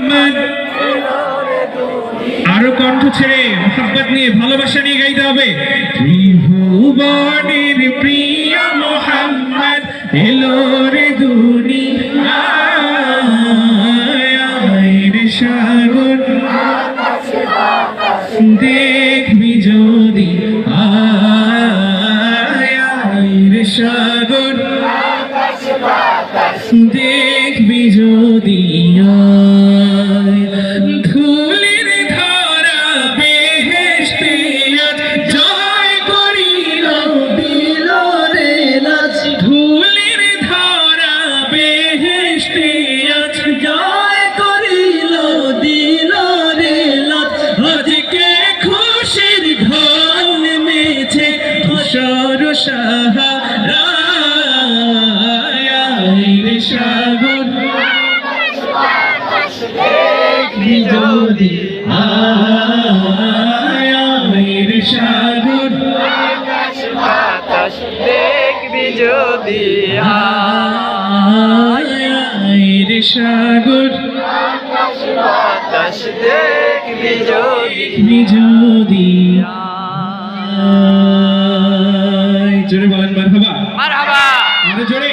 মোহাম্মদ। আরো কণ্ঠ ছেড়ে মোহাব্বত নিয়ে ভালোবাসা নিয়ে গাইতে হবে। ত্রিভুবনের প্রিয় মোহাম্মদ এলো রে দুনিয়ায় রে সাগর দেখবি যদি আয় রে সাগর দেখবি যদি ধুলির ধরা বেহেশতে আজ জয় করিল দিল রে নাচ। ধুলির ধরা বেহেশতে আজ জয় করিল দিল রে নাচ। আজকে খুশির ঢল নেমেছে ধূসর সাহারা রে সাগর দেখবি যদি আয় রে সাগর দেখবি যদি আয় রে সাগর বাতাস দেখবি যদি দেখবি যদি জোরে বলেন মারহাবা। মারহাবা। আরো জোরে।